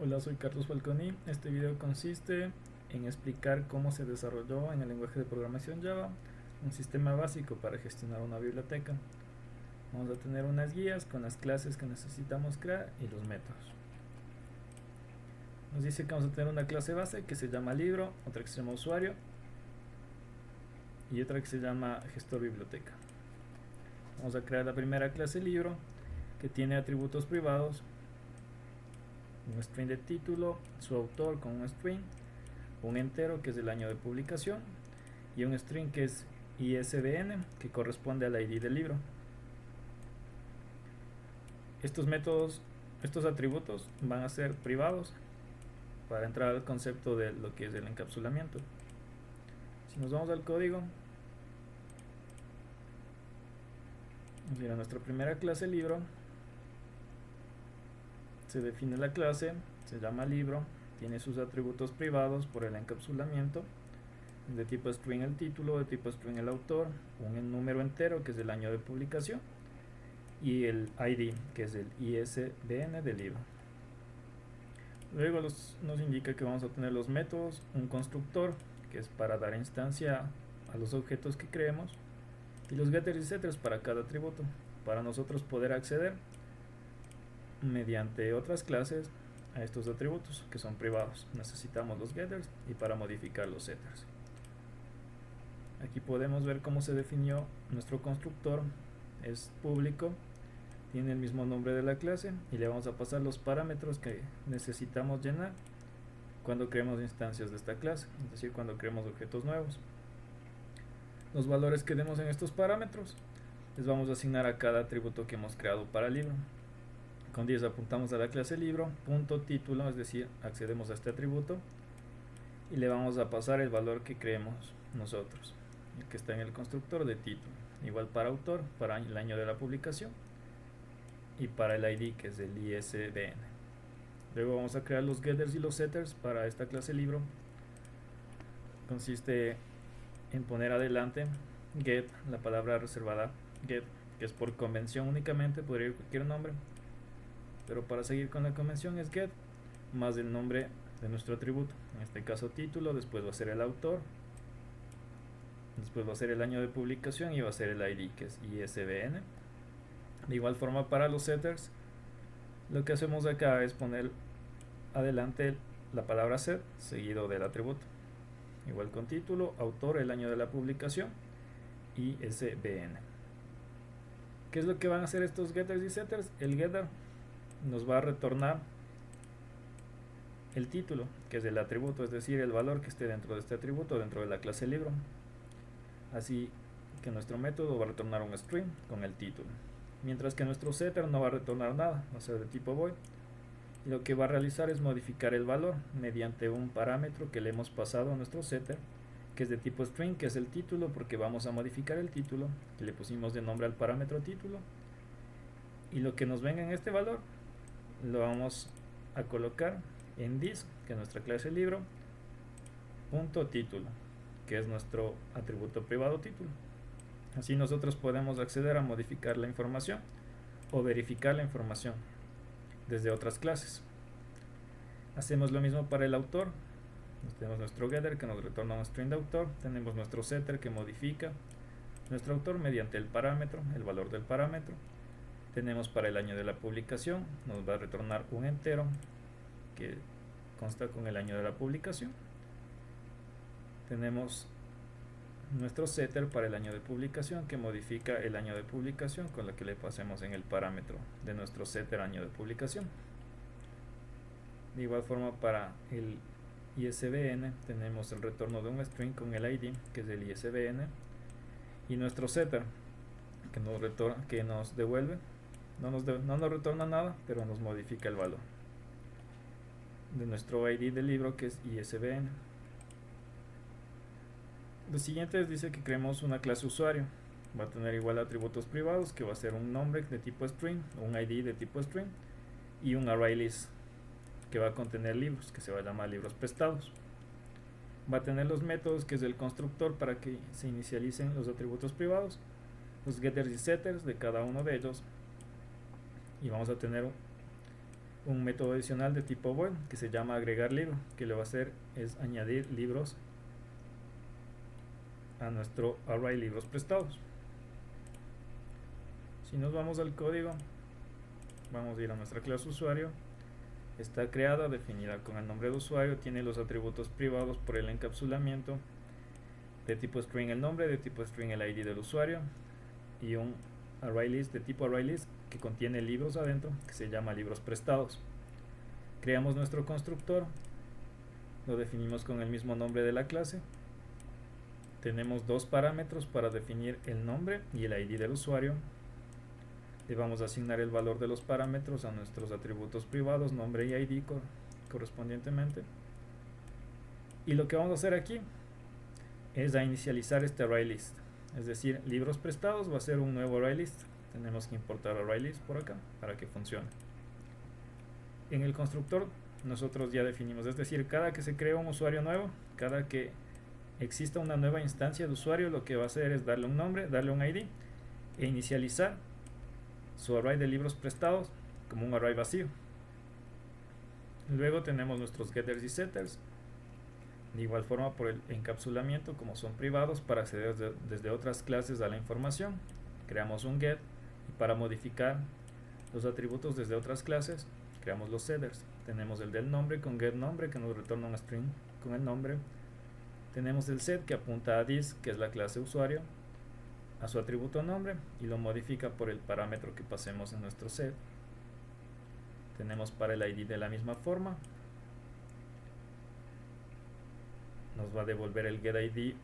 Hola, soy Carlos Falconi. Este video consiste en explicar cómo se desarrolló en el lenguaje de programación Java un sistema básico para gestionar una biblioteca. Vamos a tener unas guías con las clases que necesitamos crear y los métodos. Nos dice que vamos a tener una clase base que se llama libro, otra que se llama usuario y otra que se llama gestor biblioteca. Vamos a crear la primera clase libro, que tiene atributos privados, un string de título, su autor con un string, un entero que es el año de publicación y un string que es ISBN, que corresponde al ID del libro. Estos métodos, estos atributos van a ser privados para entrar al concepto de lo que es el encapsulamiento. Si nos vamos al código, vamos a ir a nuestra primera clase libro. Se define la clase, se llama libro, tiene sus atributos privados por el encapsulamiento, de tipo string el título, de tipo string el autor, un número entero que es el año de publicación y el ID que es el ISBN del libro. Luego nos indica que vamos a tener los métodos, un constructor que es para dar instancia a los objetos que creemos y los getters y setters para cada atributo, para nosotros poder acceder mediante otras clases a estos atributos que son privados. Necesitamos los getters y para modificar los setters. Aquí podemos ver cómo se definió nuestro constructor. Es público, tiene el mismo nombre de la clase y le vamos a pasar los parámetros que necesitamos llenar cuando creemos instancias de esta clase, es decir, cuando creemos objetos nuevos. Los valores que demos en estos parámetros les vamos a asignar a cada atributo que hemos creado para el libro. Con 10 apuntamos a la clase libro, punto título, es decir, accedemos a este atributo y le vamos a pasar el valor que creemos nosotros, el que está en el constructor de título. Igual para autor, para el año de la publicación y para el ID que es el ISBN. Luego vamos a crear los getters y los setters para esta clase libro. Consiste en poner adelante get, la palabra reservada get, que es por convención únicamente, podría ir cualquier nombre, pero para seguir con la convención es get más el nombre de nuestro atributo, en este caso título, después va a ser el autor, después va a ser el año de publicación y va a ser el ID que es ISBN. De igual forma para los setters, lo que hacemos acá es poner adelante la palabra set seguido del atributo, igual con título, autor, el año de la publicación y ISBN. ¿Qué es lo que van a hacer estos getters y setters? El getter nos va a retornar el título, que es el atributo, es decir, el valor que esté dentro de este atributo, dentro de la clase libro. Así que nuestro método va a retornar un string con el título, mientras que nuestro setter no va a retornar nada, va a ser de tipo void. Y lo que va a realizar es modificar el valor mediante un parámetro que le hemos pasado a nuestro setter, que es de tipo string, que es el título, porque vamos a modificar el título, que le pusimos de nombre al parámetro título. Y lo que nos venga en este valor lo vamos a colocar en this, que es nuestra clase libro, punto título, que es nuestro atributo privado título. Así nosotros podemos acceder a modificar la información o verificar la información desde otras clases. Hacemos lo mismo para el autor. Tenemos nuestro getter que nos retorna un string de autor, tenemos nuestro setter que modifica nuestro autor mediante el parámetro, el valor del parámetro. Tenemos para el año de la publicación, nos va a retornar un entero que consta con el año de la publicación. Tenemos nuestro setter para el año de publicación que modifica el año de publicación con lo que le pasemos en el parámetro de nuestro setter año de publicación. De igual forma para el ISBN tenemos el retorno de un string con el ID que es el ISBN y nuestro setter que nos devuelve, no nos retorna nada, pero nos modifica el valor de nuestro ID del libro que es ISBN. Lo siguiente dice que creemos una clase usuario. Va a tener igual atributos privados, que va a ser un nombre de tipo string, un ID de tipo string y un array list que va a contener libros, que se va a llamar libros prestados. Va a tener los métodos, que es el constructor para que se inicialicen los atributos privados, los getters y setters de cada uno de ellos, y vamos a tener un método adicional de tipo void que se llama agregar libro, que lo va a hacer es añadir libros a nuestro array libros prestados. Si nos vamos al código, vamos a ir a nuestra clase usuario. Está creada, definida con el nombre de usuario, tiene los atributos privados por el encapsulamiento, de tipo string el nombre, de tipo string el ID del usuario, y un array list de tipo array list que contiene libros adentro, que se llama libros prestados. Creamos nuestro constructor, lo definimos con el mismo nombre de la clase. Tenemos dos parámetros para definir el nombre y el ID del usuario. Le vamos a asignar el valor de los parámetros a nuestros atributos privados, nombre y ID correspondientemente. Y lo que vamos a hacer aquí es a inicializar este array list, es decir, libros prestados va a ser un nuevo array list. Tenemos que importar array list por acá para que funcione. En el constructor nosotros ya definimos, es decir, cada que se crea un usuario nuevo, cada que exista una nueva instancia de usuario, lo que va a hacer es darle un nombre, darle un ID e inicializar su array de libros prestados como un array vacío. Luego tenemos nuestros getters y setters, de igual forma por el encapsulamiento, como son privados, para acceder desde otras clases a la información. Creamos un get, y para modificar los atributos desde otras clases creamos los setters. Tenemos el del nombre con getNombre, que nos retorna un string con el nombre. Tenemos el set, que apunta a this, que es la clase usuario, a su atributo nombre, y lo modifica por el parámetro que pasemos en nuestro set. Tenemos para el ID de la misma forma, nos va a devolver el getID,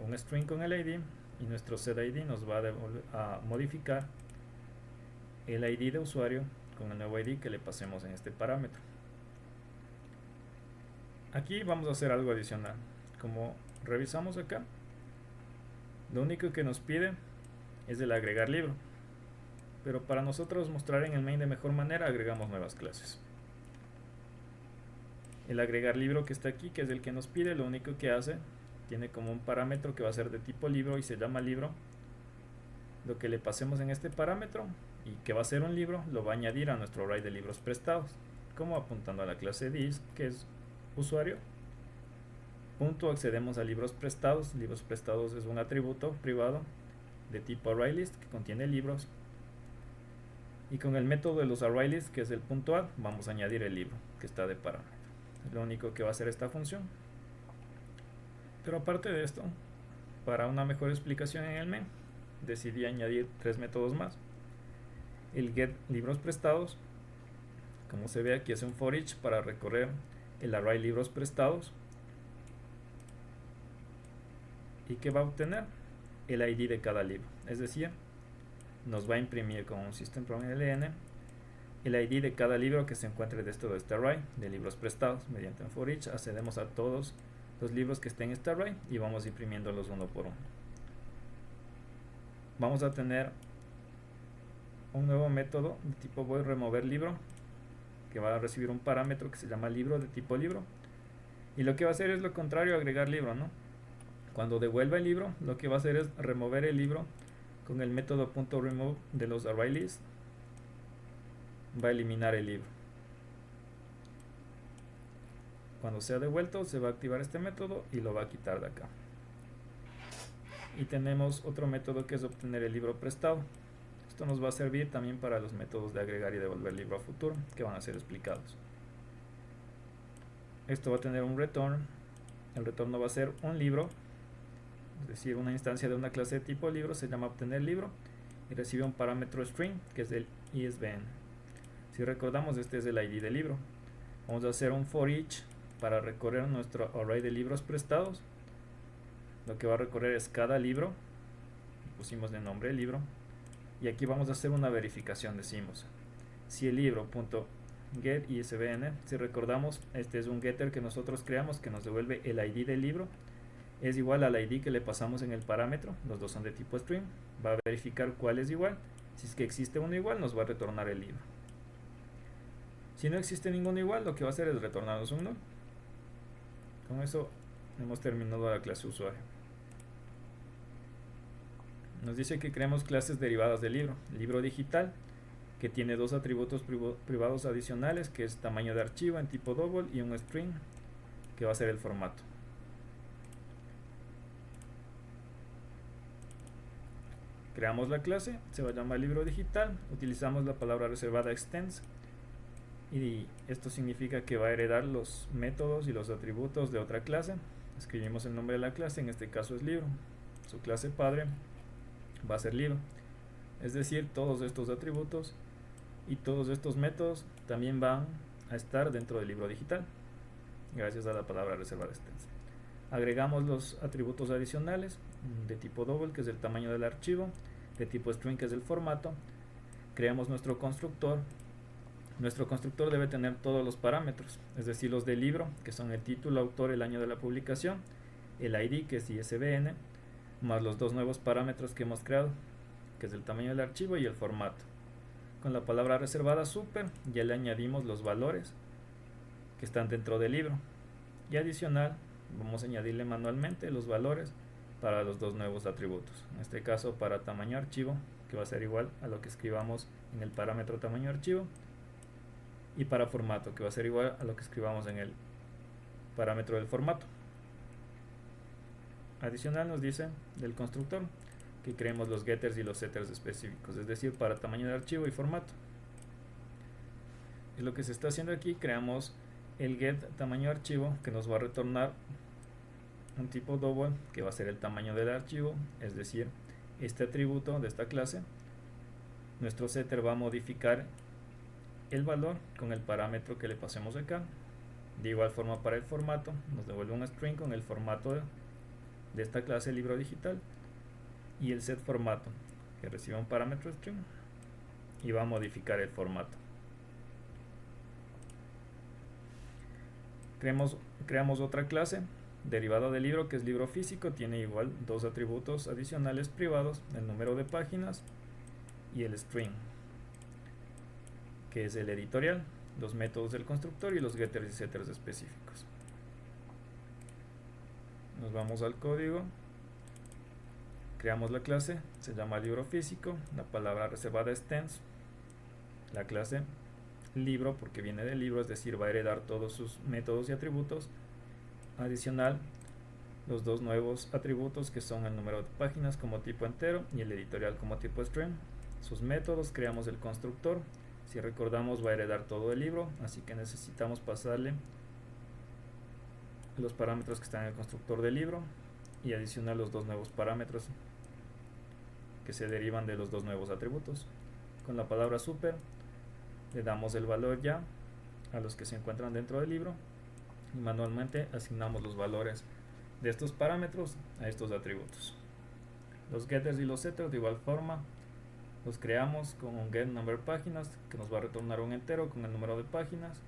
un string con el ID, y nuestro setID nos va a modificar el ID de usuario con el nuevo ID que le pasemos en este parámetro. Aquí vamos a hacer algo adicional. Como revisamos acá, lo único que nos pide es el agregar libro, pero para nosotros mostrar en el main de mejor manera agregamos nuevas clases. El agregar libro que está aquí, que es el que nos pide, lo único que hace, tiene como un parámetro que va a ser de tipo libro y se llama libro. Lo que le pasemos en este parámetro y que va a ser un libro, lo va a añadir a nuestro array de libros prestados, como apuntando a la clase this, que es usuario. Punto, accedemos a libros prestados. Libros prestados es un atributo privado de tipo array list que contiene libros, y con el método de los array list, que es el punto add, vamos a añadir el libro que está de parámetro. Es lo único que va a hacer esta función. Pero aparte de esto, para una mejor explicación en el main, decidí añadir tres métodos más. El get libros prestados, como se ve aquí, es un for each para recorrer el array libros prestados. ¿Y qué va a obtener? El ID de cada libro, es decir, nos va a imprimir con un system.ln el ID de cada libro que se encuentre dentro de este array de libros prestados. Mediante un for each accedemos a todos los libros que estén en este array y vamos imprimiéndolos uno por uno. Vamos a tener un nuevo método de tipo void remover libro, que va a recibir un parámetro que se llama libro de tipo libro, y lo que va a hacer es lo contrario a agregar libro, ¿no? Cuando devuelva el libro, lo que va a hacer es remover el libro con el método .remove de los array list. Va a eliminar el libro. Cuando sea devuelto, se va a activar este método y lo va a quitar de acá. Y tenemos otro método que es obtener el libro prestado. Esto nos va a servir también para los métodos de agregar y devolver libro a futuro, que van a ser explicados. Esto va a tener un return. El retorno va a ser un libro, es decir, una instancia de una clase de tipo libro se llama obtener libro y recibe un parámetro string que es el ISBN. Si recordamos, este es el ID del libro. Vamos a hacer un for each para recorrer nuestro array de libros prestados. Lo que va a recorrer es cada libro. Pusimos de nombre el libro. Y aquí vamos a hacer una verificación. Decimos si el libro.getISBN, si recordamos, este es un getter que nosotros creamos que nos devuelve el ID del libro, es igual al ID que le pasamos en el parámetro. Los dos son de tipo string. Va a verificar cuál es igual. Si es que existe uno igual, nos va a retornar el libro. Si no existe ninguno igual, lo que va a hacer es retornarnos un null. Con eso hemos terminado la clase usuario. Nos dice que creemos clases derivadas del libro. Libro digital, que tiene dos atributos privados adicionales, que es tamaño de archivo en tipo double y un string que va a ser el formato. Creamos la clase, se va a llamar libro digital, utilizamos la palabra reservada extends y esto significa que va a heredar los métodos y los atributos de otra clase. Escribimos el nombre de la clase, en este caso es libro, su clase padre va a ser libro, es decir, todos estos atributos y todos estos métodos también van a estar dentro del libro digital gracias a la palabra reservada extends. Agregamos los atributos adicionales de tipo double, que es el tamaño del archivo, de tipo string, que es el formato. Creamos nuestro constructor. Nuestro constructor debe tener todos los parámetros, es decir, los del libro, que son el título, autor, el año de la publicación, el ID, que es ISBN, más los dos nuevos parámetros que hemos creado, que es el tamaño del archivo y el formato. Con la palabra reservada super ya le añadimos los valores que están dentro del libro, y adicional vamos a añadirle manualmente los valores para los dos nuevos atributos, en este caso para tamaño archivo, que va a ser igual a lo que escribamos en el parámetro tamaño archivo, y para formato, que va a ser igual a lo que escribamos en el parámetro del formato. Adicional nos dice del constructor que creemos los getters y los setters específicos, es decir, para tamaño de archivo y formato. Y lo que se está haciendo aquí, creamos el get tamaño archivo, que nos va a retornar un tipo double, que va a ser el tamaño del archivo, es decir, este atributo de esta clase. Nuestro setter va a modificar el valor con el parámetro que le pasemos acá. De igual forma para el formato, nos devuelve un string con el formato de esta clase libro digital, y el set formato, que recibe un parámetro string y va a modificar el formato. Creamos otra clase derivada del libro, que es libro físico. Tiene igual dos atributos adicionales privados, el número de páginas y el string, que es el editorial, los métodos del constructor y los getters y setters específicos. Nos vamos al código, creamos la clase, se llama libro físico, la palabra reservada extends, la clase libro porque viene del libro, es decir, va a heredar todos sus métodos y atributos. Adicional, los dos nuevos atributos, que son el número de páginas como tipo entero y el editorial como tipo string. Sus métodos, creamos el constructor. Si recordamos, va a heredar todo el libro, así que necesitamos pasarle los parámetros que están en el constructor del libro y adicional los dos nuevos parámetros que se derivan de los dos nuevos atributos. Con la palabra super le damos el valor ya a los que se encuentran dentro del libro y manualmente asignamos los valores de estos parámetros a estos atributos. Los getters y los setters de igual forma los creamos con un get number páginas, que nos va a retornar un entero con el número de páginas,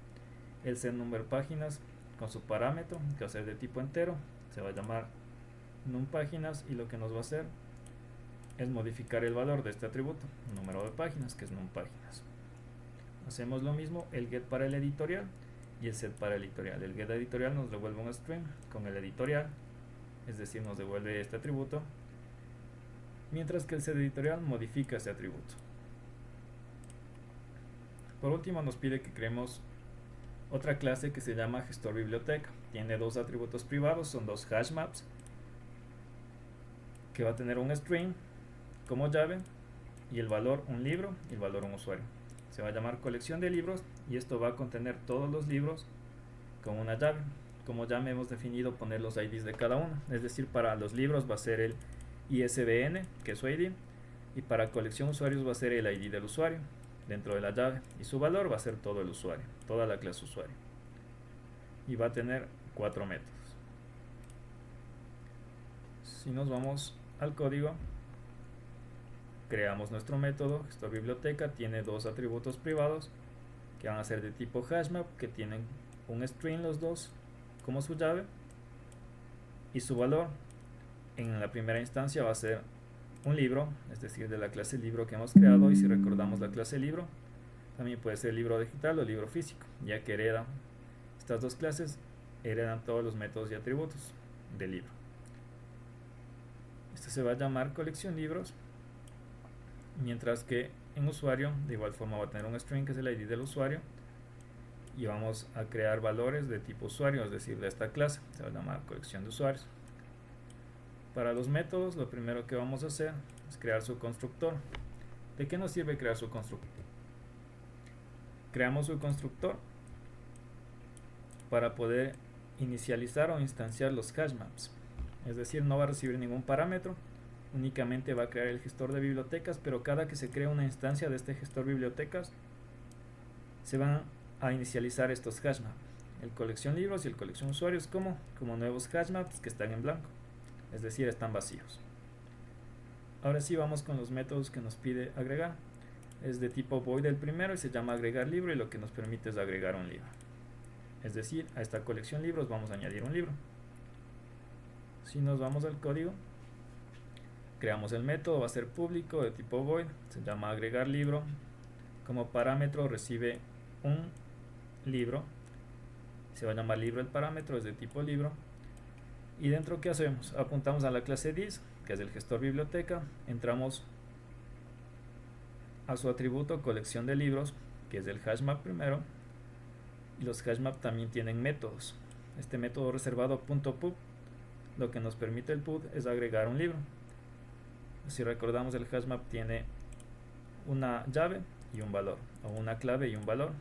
el set number páginas con su parámetro, que va a ser de tipo entero, se va a llamar num páginas, y lo que nos va a hacer es modificar el valor de este atributo, número de páginas, que es num páginas. Hacemos lo mismo el get para el editorial y el set para el editorial. El get editorial nos devuelve un string con el editorial, es decir, nos devuelve este atributo, mientras que el set editorial modifica ese atributo. Por último, nos pide que creemos otra clase que se llama gestor biblioteca. Tiene dos atributos privados, son dos hash maps, que va a tener un string como llave y el valor un libro y el valor un usuario. Se va a llamar colección de libros y esto va a contener todos los libros con una llave. Como ya me hemos definido poner los IDs de cada uno, es decir, para los libros va a ser el ISBN, que es su ID, y para colección usuarios va a ser el ID del usuario dentro de la llave, y su valor va a ser todo el usuario, toda la clase usuario, y va a tener 4 métodos. Si nos vamos al código, creamos nuestro método gestor biblioteca. Tiene dos atributos privados que van a ser de tipo hashmap, que tienen un string los dos como su llave, y su valor en la primera instancia va a ser un libro, es decir, de la clase libro que hemos creado. Y si recordamos, la clase libro también puede ser libro digital o libro físico, ya que hereda estas dos clases, heredan todos los métodos y atributos del libro. Este se va a llamar colección libros, mientras que en usuario, de igual forma va a tener un string que es el ID del usuario, y vamos a crear valores de tipo usuario, es decir, de esta clase, se va a llamar colección de usuarios. Para los métodos, lo primero que vamos a hacer es crear su constructor. ¿De qué nos sirve crear su constructor? Creamos su constructor para poder inicializar o instanciar los hash maps, es decir, no va a recibir ningún parámetro, únicamente va a crear el gestor de bibliotecas, pero cada que se crea una instancia de este gestor bibliotecas se van a inicializar estos hash maps, el colección libros y el colección usuarios como nuevos hash maps que están en blanco, es decir, están vacíos. Ahora sí vamos con los métodos que nos pide agregar. Es de tipo void el primero y se llama agregar libro, y lo que nos permite es agregar un libro. Es decir, a esta colección libros vamos a añadir un libro. Si nos vamos al código, creamos el método, va a ser público de tipo void, se llama agregar libro. Como parámetro recibe un libro, se va a llamar libro el parámetro, es de tipo libro. Y dentro, ¿qué hacemos? Apuntamos a la clase dis, que es el gestor biblioteca, entramos a su atributo colección de libros, que es el hashmap primero, y los hashmap también tienen métodos. Este método reservado .pub, lo que nos permite el pub es agregar un libro. Si recordamos, el hashmap tiene una llave y un valor, o una clave y un valor.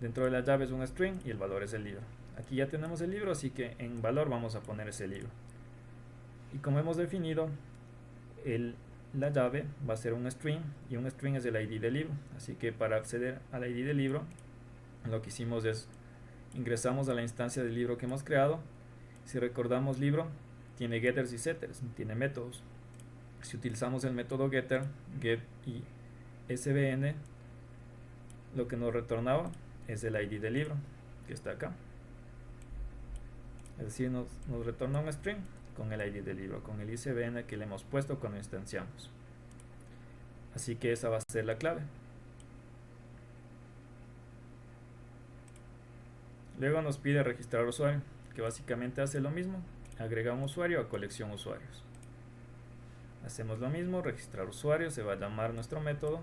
Dentro de la llave es un string y el valor es el libro. Aquí ya tenemos el libro, así que en valor vamos a poner ese libro. Y como hemos definido, la llave va a ser un string, y un string es el ID del libro. Así que para acceder al ID del libro, lo que hicimos es ingresamos a la instancia del libro que hemos creado. Si recordamos, libro tiene getters y setters, tiene métodos. Si utilizamos el método getter, get y sbn, lo que nos retornaba es el ID del libro, que está acá. Es decir, nos retorna un string con el ID del libro, con el ISBN que le hemos puesto cuando instanciamos. Así que esa va a ser la clave. Luego nos pide registrar usuario, que básicamente hace lo mismo, agrega un usuario a colección usuarios. Hacemos lo mismo, registrar usuario, se va a llamar nuestro método,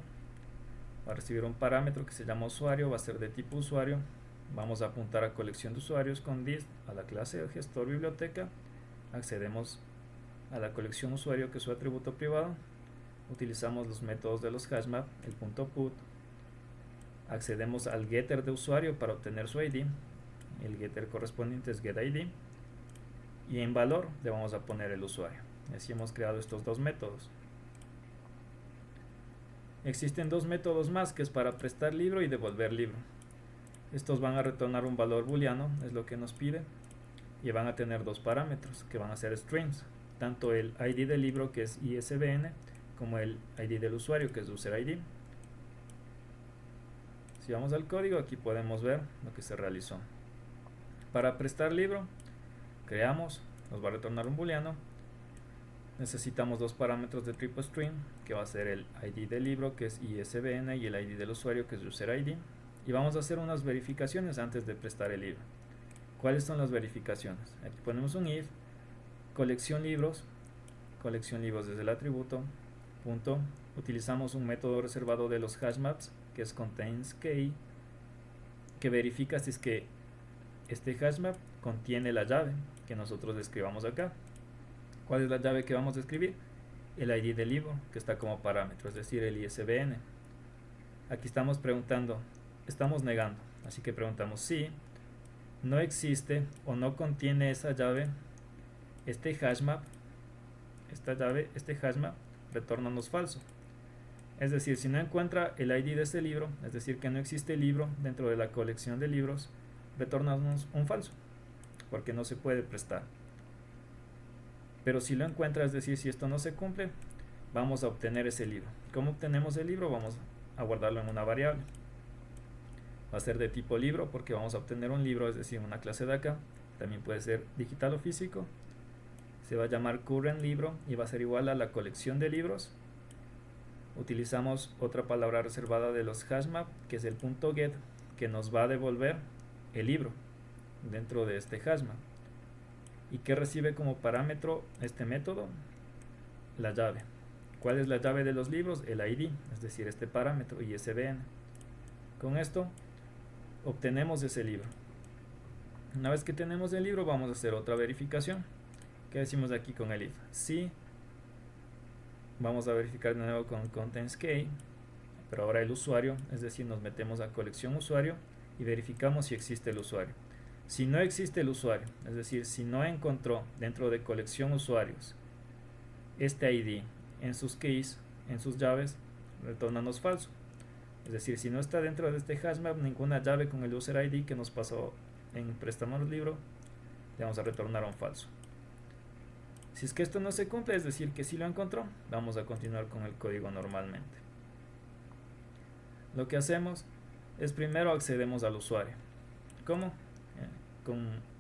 va a recibir un parámetro que se llama usuario, va a ser de tipo usuario. Vamos a apuntar a colección de usuarios con dist a la clase de gestor biblioteca, accedemos a la colección usuario, que es su atributo privado, utilizamos los métodos de los hashmap, el .put, accedemos al getter de usuario para obtener su ID, el getter correspondiente es getID, y en valor le vamos a poner el usuario. Así hemos creado estos dos métodos. Existen dos métodos más, que es para prestar libro y devolver libro. Estos van a retornar un valor booleano, es lo que nos pide, y van a tener dos parámetros que van a ser strings, tanto el ID del libro, que es ISBN, como el ID del usuario, que es user ID. Si vamos al código, aquí podemos ver lo que se realizó. Para prestar libro, creamos, nos va a retornar un booleano. Necesitamos dos parámetros de tipo string, que va a ser el ID del libro, que es ISBN, y el ID del usuario, que es user ID. Y vamos a hacer unas verificaciones antes de prestar el libro. ¿Cuáles son las verificaciones? Aquí ponemos un if, colección libros desde el atributo, punto, utilizamos un método reservado de los hashmaps, que es contains_key, que verifica si es que este hashmap contiene la llave que nosotros describamos acá. ¿Cuál es la llave que vamos a escribir? El ID del libro, que está como parámetro, es decir, el ISBN. Aquí estamos preguntando, estamos negando, así que preguntamos si no existe o no contiene esa llave, este hashmap, retórnanos falso. Es decir, si no encuentra el ID de este libro, es decir, que no existe el libro dentro de la colección de libros, retórnanos un falso, porque no se puede prestar. Pero si lo encuentra, es decir, si esto no se cumple, vamos a obtener ese libro. ¿Cómo obtenemos el libro? Vamos a guardarlo en una variable. Va a ser de tipo libro, porque vamos a obtener un libro, es decir, una clase de acá. También puede ser digital o físico. Se va a llamar current libro y va a ser igual a la colección de libros. Utilizamos otra palabra reservada de los hashmap, que es el .get, que nos va a devolver el libro dentro de este hashmap. ¿Y que recibe como parámetro este método? La llave, ¿Cuál es la llave de los libros? El ID, es decir, este parámetro ISBN. Con esto obtenemos ese libro. Una vez que tenemos el libro, vamos a hacer otra verificación. ¿Qué decimos aquí con el if? Si vamos a verificar de nuevo con contents key, pero ahora el usuario, es decir, nos metemos a colección usuario y verificamos si existe el usuario. Si no existe el usuario, es decir, si no encontró dentro de colección usuarios este ID en sus keys, en sus llaves, retornanos falso. Es decir, si no está dentro de este hashmap ninguna llave con el user ID que nos pasó en préstamos libro, le vamos a retornar un falso. Si es que esto no se cumple, es decir, que si lo encontró, vamos a continuar con el código normalmente. Lo que hacemos es primero accedemos al usuario. ¿Cómo?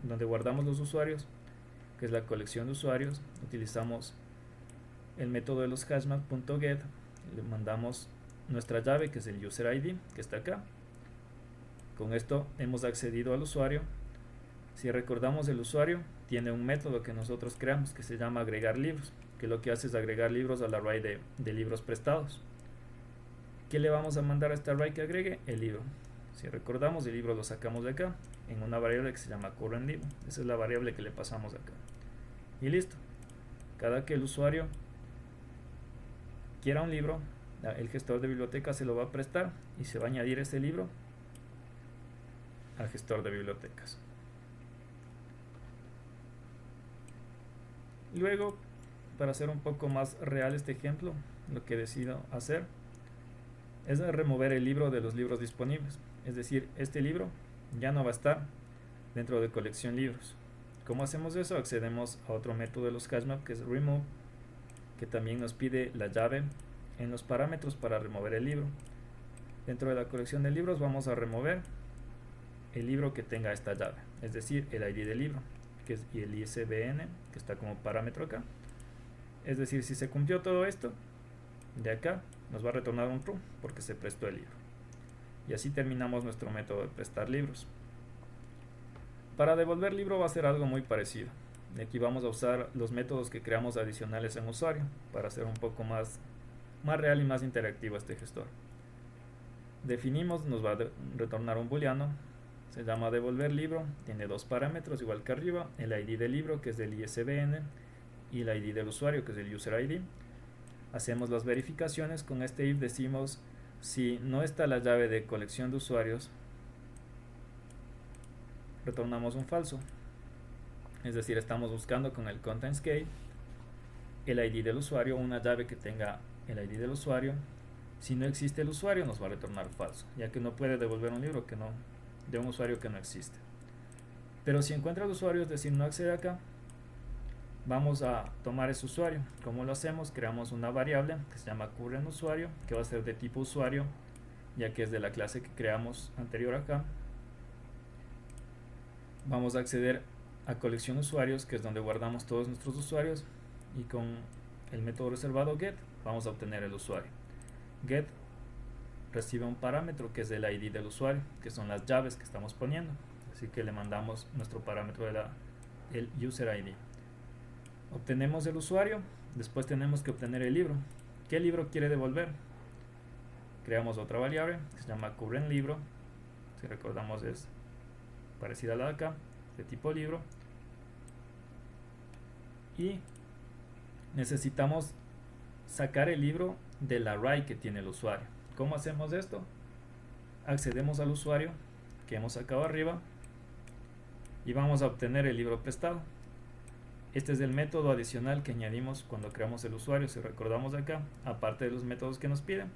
Donde guardamos los usuarios, que es la colección de usuarios, utilizamos el método de los hashmap.get, le mandamos nuestra llave, que es el user ID, que está acá. Con esto hemos accedido al usuario. Si recordamos, el usuario tiene un método que nosotros creamos que se llama agregar libros, que lo que hace es agregar libros al array de libros prestados. ¿Qué le vamos a mandar a este array que agregue? El libro. Si recordamos, el libro lo sacamos de acá en una variable que se llama currentLib. Esa es la variable que le pasamos acá. Y listo. Cada que el usuario quiera un libro, el gestor de biblioteca se lo va a prestar y se va a añadir ese libro al gestor de bibliotecas. Luego, para hacer un poco más real este ejemplo, lo que decido hacer es remover el libro de los libros disponibles. Es decir, este libro ya no va a estar dentro de colección libros. ¿Cómo hacemos eso? Accedemos a otro método de los hashmap que es remove, que también nos pide la llave en los parámetros para remover el libro. Dentro de la colección de libros vamos a remover el libro que tenga esta llave, es decir, el ID del libro, que es el ISBN, que está como parámetro acá. Es decir, si se cumplió todo esto, de acá nos va a retornar un true porque se prestó el libro. Y así terminamos nuestro método de prestar libros. Para devolver libro va a ser algo muy parecido. Y aquí vamos a usar los métodos que creamos adicionales en usuario para hacer un poco más real y más interactivo este gestor. Definimos, nos va a retornar un booleano, se llama devolver libro, tiene dos parámetros igual que arriba, el ID del libro que es del ISBN y el ID del usuario que es el user ID. Hacemos las verificaciones, con este if decimos si no está la llave de colección de usuarios, retornamos un falso. Es decir, estamos buscando con el contents key el ID del usuario, una llave que tenga el ID del usuario. Si no existe el usuario, nos va a retornar falso, ya que no puede devolver un libro de un usuario que no existe. Pero si encuentra el usuario, es decir, no accede acá, vamos a tomar ese usuario. ¿Cómo lo hacemos? Creamos una variable que se llama currentUsuario, que va a ser de tipo usuario, ya que es de la clase que creamos anterior acá. Vamos a acceder a colección usuarios, que es donde guardamos todos nuestros usuarios, y con el método reservado get vamos a obtener el usuario. Get recibe un parámetro que es el ID del usuario, que son las llaves que estamos poniendo, así que le mandamos nuestro parámetro el user ID. Obtenemos el usuario, después tenemos que obtener el libro. ¿Qué libro quiere devolver? Creamos otra variable que se llama currentLibro, si recordamos es parecida a la de acá, de tipo libro, y necesitamos sacar el libro del array que tiene el usuario. ¿Cómo hacemos esto? Accedemos al usuario que hemos sacado arriba y vamos a obtener el libro prestado. Este es el método adicional que añadimos cuando creamos el usuario. Si recordamos de acá, aparte de los métodos que nos piden,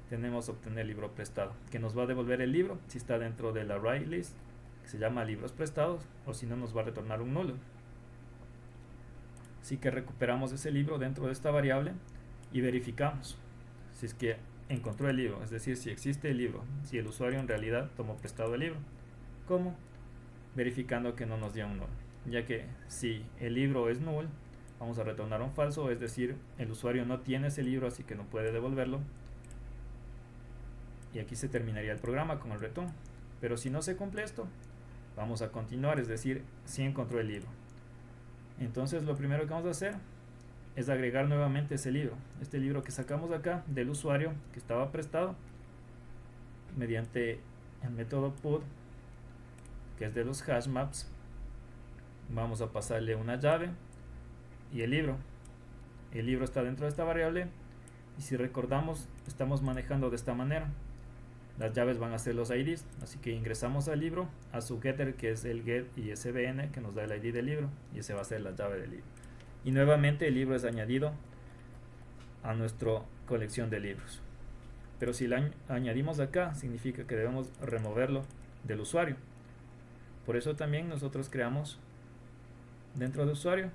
tenemos obtener libro prestado, que nos va a devolver el libro si está dentro del array list, que se llama libros prestados, o si no nos va a retornar un nulo. Así que recuperamos ese libro dentro de esta variable y verificamos si es que encontró el libro, es decir, si existe el libro, si el usuario en realidad tomó prestado el libro. ¿Cómo? Verificando que no nos dio un null, ya que si el libro es null, vamos a retornar un falso, es decir, el usuario no tiene ese libro, así que no puede devolverlo. Y aquí se terminaría el programa con el return. Pero si no se cumple esto, vamos a continuar, es decir, si encontró el libro. Entonces lo primero que vamos a hacer es agregar nuevamente ese libro, este libro que sacamos acá del usuario que estaba prestado mediante el método put, que es de los hash maps. Vamos a pasarle una llave y el libro está dentro de esta variable, y si recordamos estamos manejando de esta manera. Las llaves van a ser los IDs, así que ingresamos al libro, a su getter, que es el get ISBN, que nos da el ID del libro, y ese va a ser la llave del libro. Y nuevamente el libro es añadido a nuestra colección de libros. Pero si lo añadimos acá, significa que debemos removerlo del usuario. Por eso también nosotros creamos dentro de usuario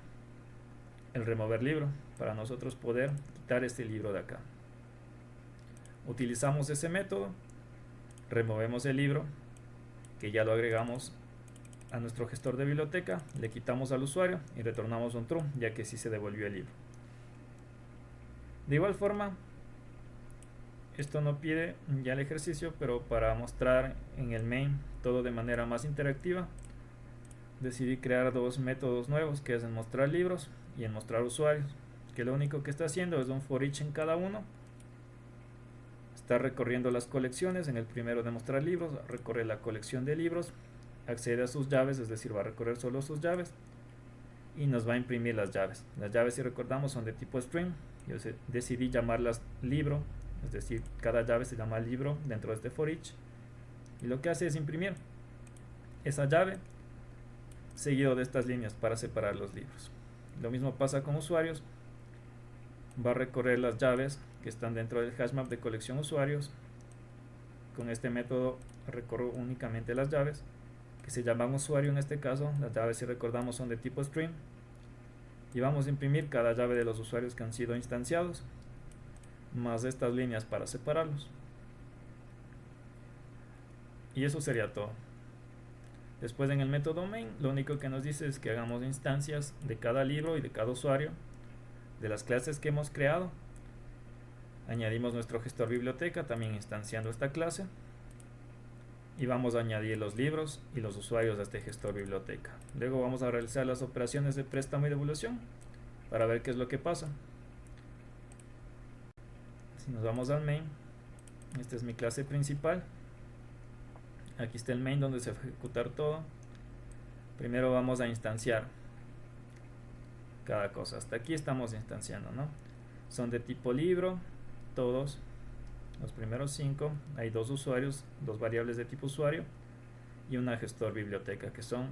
el remover libro, para nosotros poder quitar este libro de acá. Utilizamos ese método, removemos el libro, que ya lo agregamos a nuestro gestor de biblioteca, le quitamos al usuario y retornamos un true, ya que sí se devolvió el libro. De igual forma, esto no pide ya el ejercicio, pero para mostrar en el main todo de manera más interactiva, decidí crear dos métodos nuevos, que es en mostrar libros y en mostrar usuarios, que lo único que está haciendo es un for each en cada uno. Está recorriendo las colecciones. En el primero de mostrar libros, recorre la colección de libros, accede a sus llaves, es decir, va a recorrer solo sus llaves, y nos va a imprimir las llaves. Las llaves, si recordamos, son de tipo string. Yo decidí llamarlas libro, es decir, cada llave se llama libro dentro de este for each, y lo que hace es imprimir esa llave seguido de estas líneas para separar los libros. Lo mismo pasa con usuarios. Va a recorrer las llaves que están dentro del hashmap de colección usuarios. Con este método recorro únicamente las llaves que se llaman usuario. En este caso, las llaves, si recordamos, son de tipo string, y vamos a imprimir cada llave de los usuarios que han sido instanciados, más estas líneas para separarlos. Y eso sería todo. Después, en el método main, lo único que nos dice es que hagamos instancias de cada libro y de cada usuario de las clases que hemos creado. Añadimos nuestro gestor biblioteca también instanciando esta clase, y vamos a añadir los libros y los usuarios a este gestor biblioteca. Luego vamos a realizar las operaciones de préstamo y devolución para ver qué es lo que pasa. Si nos vamos al main, esta es mi clase principal. Aquí está el main donde se va a ejecutar todo. Primero vamos a instanciar cada cosa. Hasta aquí estamos instanciando, ¿no? Son de tipo libro, todos. Los primeros 5, hay dos usuarios, dos variables de tipo usuario y una gestor biblioteca, que son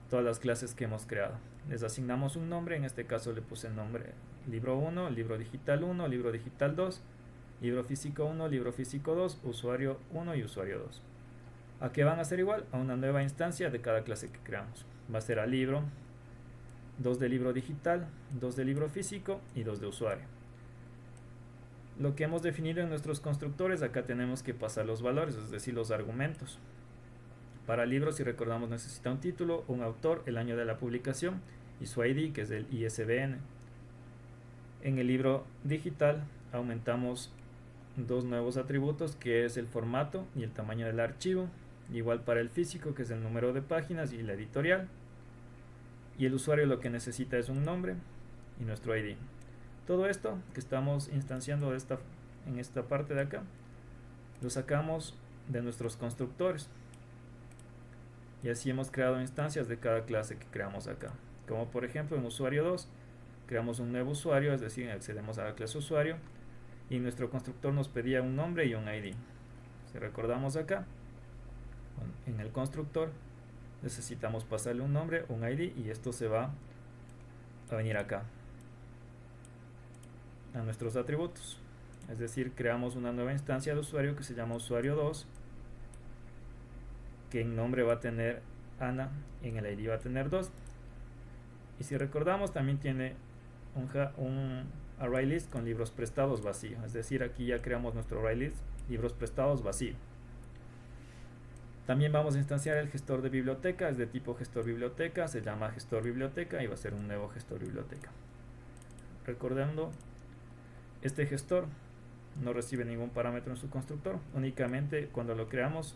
todas las clases que hemos creado. Les asignamos un nombre, en este caso le puse el nombre libro 1, libro digital 1, libro digital 2, libro físico 1, libro físico 2, usuario 1 y usuario 2. ¿A qué van a ser igual? A una nueva instancia de cada clase que creamos. Va a ser al libro, 2 de libro digital, 2 de libro físico y 2 de usuario. Lo que hemos definido en nuestros constructores, acá tenemos que pasar los valores, es decir, los argumentos. Para libros, si recordamos, necesita un título, un autor, el año de la publicación y su ID, que es el ISBN. En el libro digital aumentamos dos nuevos atributos, que es el formato y el tamaño del archivo. Igual para el físico, que es el número de páginas y la editorial. Y el usuario lo que necesita es un nombre y nuestro ID. Todo esto que estamos instanciando en esta parte de acá, lo sacamos de nuestros constructores. Y así hemos creado instancias de cada clase que creamos acá. Como por ejemplo en usuario 2, creamos un nuevo usuario, es decir, accedemos a la clase usuario, y nuestro constructor nos pedía un nombre y un ID. Si recordamos acá, en el constructor necesitamos pasarle un nombre, un ID, y esto se va a venir acá a nuestros atributos. Es decir, creamos una nueva instancia de usuario que se llama usuario 2, que en nombre va a tener Ana, en el ID va a tener 2. Y si recordamos, también tiene un array list con libros prestados vacío. Es decir, aquí ya creamos nuestro array list, libros prestados vacío. También vamos a instanciar el gestor de biblioteca, es de tipo gestor biblioteca, se llama gestor biblioteca y va a ser un nuevo gestor biblioteca. Recordando, este gestor no recibe ningún parámetro en su constructor, únicamente cuando lo creamos,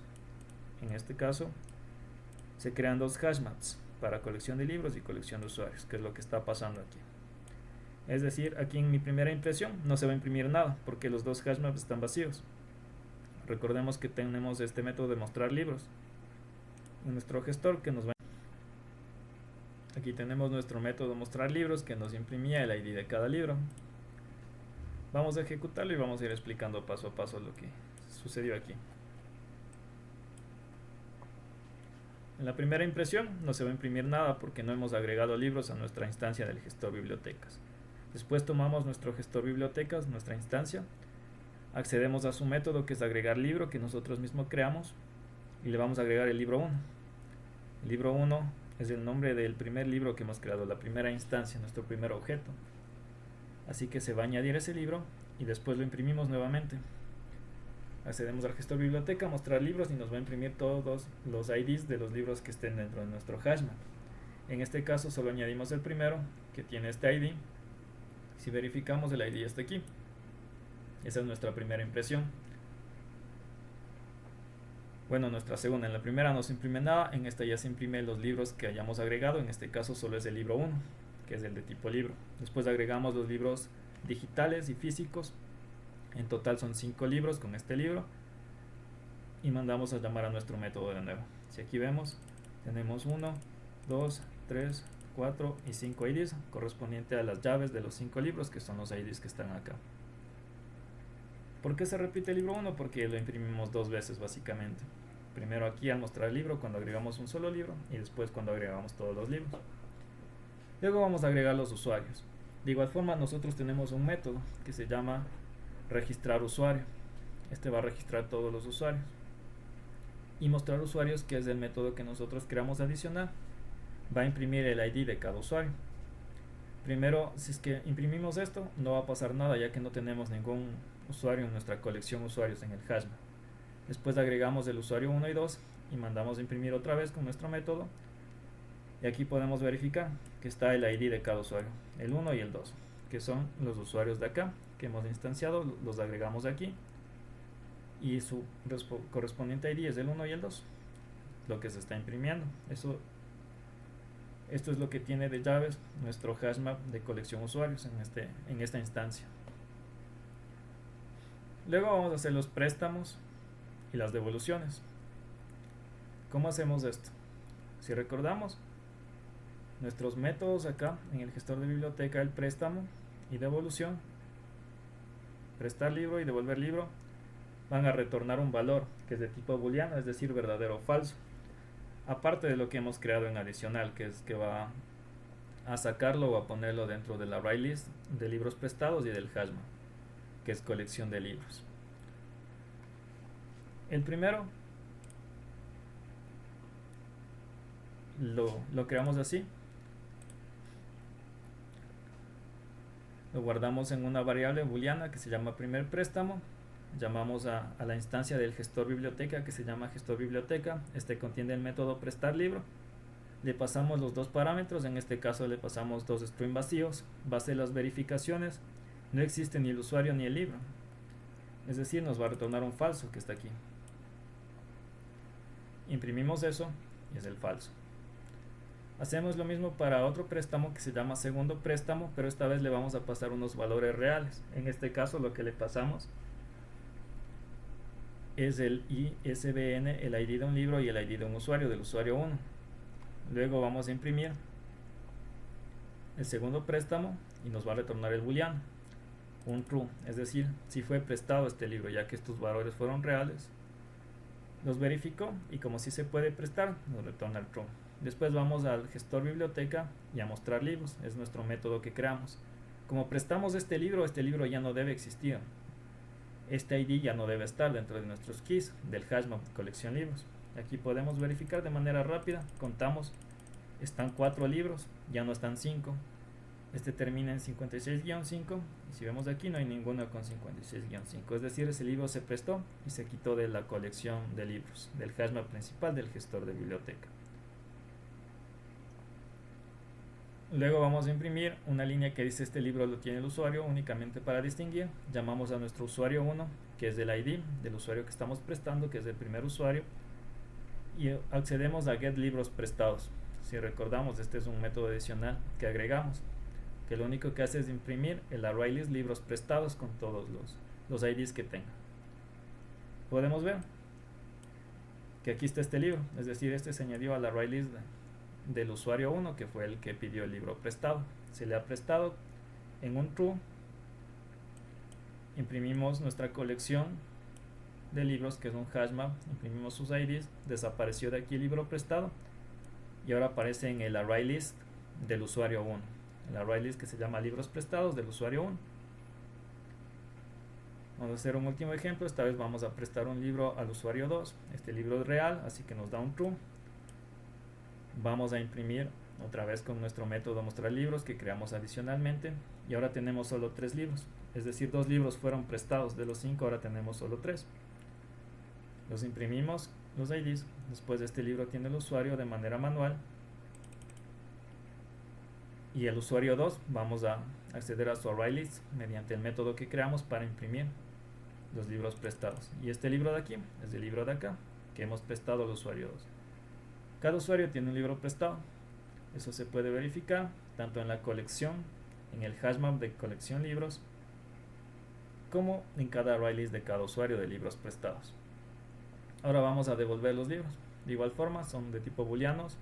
en este caso, se crean dos hashmaps para colección de libros y colección de usuarios, que es lo que está pasando aquí. Es decir, aquí en mi primera impresión no se va a imprimir nada porque los dos hashmaps están vacíos. Recordemos que tenemos este método de mostrar libros en nuestro gestor que nos va. Aquí tenemos nuestro método de mostrar libros que nos imprimía el ID de cada libro. Vamos a ejecutarlo y vamos a ir explicando paso a paso lo que sucedió aquí. En la primera impresión no se va a imprimir nada porque no hemos agregado libros a nuestra instancia del gestor bibliotecas. Después tomamos nuestro gestor bibliotecas, nuestra instancia, accedemos a su método que es agregar libro que nosotros mismos creamos y le vamos a agregar el libro 1. El libro 1 es el nombre del primer libro que hemos creado, la primera instancia, nuestro primer objeto. Así que se va a añadir ese libro y después lo imprimimos nuevamente. Accedemos al gestor biblioteca, mostrar libros y nos va a imprimir todos los IDs de los libros que estén dentro de nuestro hashmap. En este caso solo añadimos el primero que tiene este ID. Si verificamos, el ID está aquí. Esa es nuestra primera impresión. Bueno, nuestra segunda. En la primera no se imprime nada, en esta ya se imprime los libros que hayamos agregado. En este caso solo es el libro 1, que es el de tipo libro. Después agregamos los libros digitales y físicos. En total son 5 libros con este libro y mandamos a llamar a nuestro método de nuevo. Si aquí vemos, tenemos 1, 2, 3, 4 y 5 IDs correspondiente a las llaves de los 5 libros, que son los IDs que están acá. ¿Por qué se repite el libro 1? Porque lo imprimimos 2 veces básicamente. Primero aquí al mostrar el libro cuando agregamos un solo libro y después cuando agregamos todos los libros. Luego vamos a agregar los usuarios. De igual forma nosotros tenemos un método que se llama registrar usuario. Este va a registrar todos los usuarios. Y mostrar usuarios, que es el método que nosotros creamos adicional, va a imprimir el ID de cada usuario. Primero, si es que imprimimos esto, no va a pasar nada ya que no tenemos ningún usuario en nuestra colección usuarios en el hashmap. Después agregamos el usuario 1 y 2 y mandamos a imprimir otra vez con nuestro método. Y aquí podemos verificar que está el ID de cada usuario, el 1 y el 2, que son los usuarios de acá que hemos instanciado, los agregamos aquí y su correspondiente ID es el 1 y el 2, lo que se está imprimiendo. Esto es lo que tiene de llaves nuestro hashmap de colección usuarios en esta instancia. Luego vamos a hacer los préstamos y las devoluciones. ¿Cómo hacemos esto? Si recordamos, nuestros métodos acá en el gestor de biblioteca, el préstamo y devolución, prestar libro y devolver libro, van a retornar un valor que es de tipo booleano, es decir, verdadero o falso, aparte de lo que hemos creado en adicional, que es que va a sacarlo o a ponerlo dentro del array list de libros prestados y del hashmap, que es colección de libros. El primero lo creamos así, lo guardamos en una variable booleana que se llama primer préstamo. Llamamos a la instancia del gestor biblioteca que se llama gestor biblioteca. Este contiene el método prestar libro. Le pasamos los dos parámetros, en este caso le pasamos dos string vacíos. Base las verificaciones, no existe ni el usuario ni el libro, es decir, nos va a retornar un falso que está aquí. Imprimimos eso y es el falso. Hacemos lo mismo para otro préstamo que se llama segundo préstamo, pero esta vez le vamos a pasar unos valores reales. En este caso lo que le pasamos es el ISBN, el ID de un libro y el ID de un usuario, del usuario 1. Luego vamos a imprimir el segundo préstamo y nos va a retornar el booleano, un true, es decir, si fue prestado este libro, ya que estos valores fueron reales. Los verificó y como si se puede prestar, nos retorna el true. Después vamos al gestor biblioteca y a mostrar libros, es nuestro método que creamos. Como prestamos este libro ya no debe existir. Este ID ya no debe estar dentro de nuestros keys del hashmap colección libros. Aquí podemos verificar de manera rápida, contamos, están 4 libros, ya no están 5. Este termina en 56-5 y si vemos aquí no hay ninguno con 56-5, es decir, ese libro se prestó y se quitó de la colección de libros, del hashmap principal del gestor de biblioteca. Luego vamos a imprimir una línea que dice este libro lo tiene el usuario únicamente para distinguir. Llamamos a nuestro usuario 1, que es el ID del usuario que estamos prestando, que es el primer usuario, y accedemos a get libros prestados. Si recordamos, este es un método adicional que agregamos que lo único que hace es imprimir el array list libros prestados con todos los IDs que tenga. Podemos ver que aquí está este libro, es decir, este se añadió al array list del usuario 1, que fue el que pidió el libro prestado. Se le ha prestado en un true, imprimimos nuestra colección de libros, que es un hashmap, imprimimos sus IDs, desapareció de aquí el libro prestado y ahora aparece en el array list del usuario 1, el array list que se llama libros prestados del usuario 1. Vamos a hacer un último ejemplo. Esta vez vamos a prestar un libro al usuario 2. Este libro es real, así que nos da un true. Vamos a imprimir otra vez con nuestro método mostrar libros que creamos adicionalmente, y ahora tenemos solo 3 libros, es decir, 2 libros fueron prestados. De los 5 ahora tenemos solo 3. Los imprimimos, los IDs. Después este libro tiene el usuario de manera manual, y el usuario 2 vamos a acceder a su array list mediante el método que creamos para imprimir los libros prestados. Y este libro de aquí es el libro de acá que hemos prestado al usuario 2. Cada usuario tiene un libro prestado. Eso se puede verificar tanto en la colección, en el hashmap de colección libros, como en cada array list de cada usuario de libros prestados. Ahora vamos a devolver los libros. De igual forma son de tipo booleanos.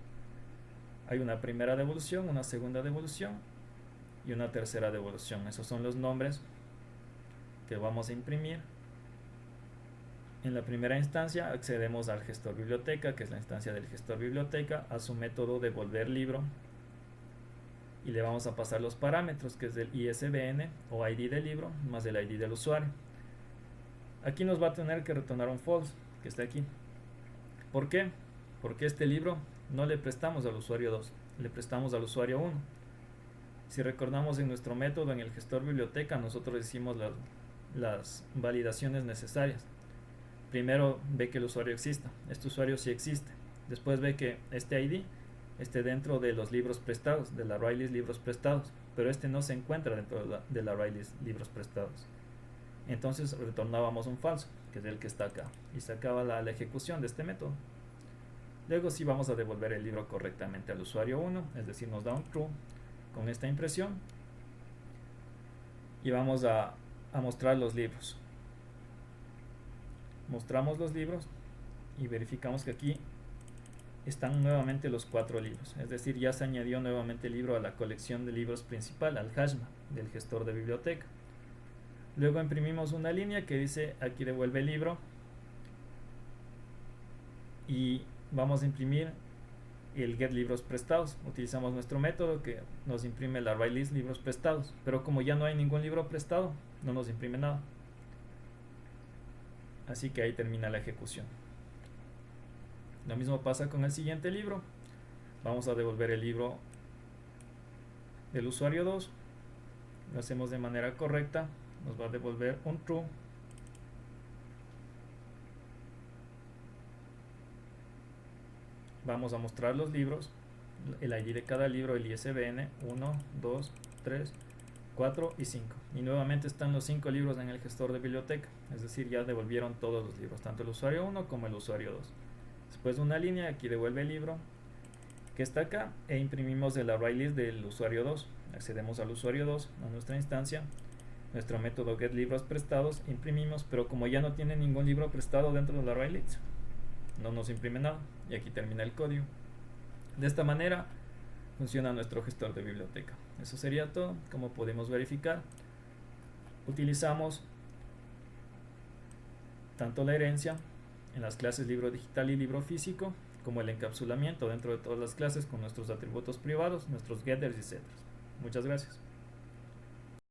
Hay una primera devolución, una segunda devolución y una tercera devolución. Esos son los nombres que vamos a imprimir. En la primera instancia accedemos al gestor biblioteca, que es la instancia del gestor biblioteca, a su método devolver libro, y le vamos a pasar los parámetros, que es el ISBN o ID del libro más el ID del usuario. Aquí nos va a tener que retornar un false, que está aquí. ¿Por qué? Porque este libro no le prestamos al usuario 2, le prestamos al usuario 1. Si recordamos, en nuestro método en el gestor biblioteca nosotros hicimos las validaciones necesarias. Primero ve que el usuario exista, este usuario sí existe. Después ve que este ID esté dentro de los libros prestados, del array list libros prestados, pero este no se encuentra dentro del array list libros prestados. Entonces retornábamos un falso, que es el que está acá, y se acaba la ejecución de este método. Luego sí vamos a devolver el libro correctamente al usuario 1, es decir, nos da un true con esta impresión, y vamos a mostrar los libros. Mostramos los libros y verificamos que aquí están nuevamente los 4 libros, es decir, ya se añadió nuevamente el libro a la colección de libros principal, al hashmap del gestor de biblioteca. Luego imprimimos una línea que dice aquí devuelve el libro, y vamos a imprimir el get libros prestados. Utilizamos nuestro método que nos imprime el array list libros prestados, pero como ya no hay ningún libro prestado, no nos imprime nada. Así que ahí termina la ejecución. Lo mismo pasa con el siguiente libro. Vamos a devolver el libro del usuario 2. Lo hacemos de manera correcta. Nos va a devolver un true. Vamos a mostrar los libros, el ID de cada libro, el ISBN 1, 2, 3, 4 y 5. Y nuevamente están los 5 libros en el gestor de biblioteca, es decir, ya devolvieron todos los libros, tanto el usuario 1 como el usuario 2. Después de una línea, aquí devuelve el libro que está acá, e imprimimos el array list del usuario 2. Accedemos al usuario 2, a nuestra instancia, nuestro método get libros prestados, imprimimos, pero como ya no tiene ningún libro prestado dentro del array list, no nos imprime nada, y aquí termina el código. De esta manera funciona nuestro gestor de biblioteca. Eso sería todo. Como podemos verificar, utilizamos tanto la herencia en las clases libro digital y libro físico, como el encapsulamiento dentro de todas las clases con nuestros atributos privados, nuestros getters y setters. Muchas gracias.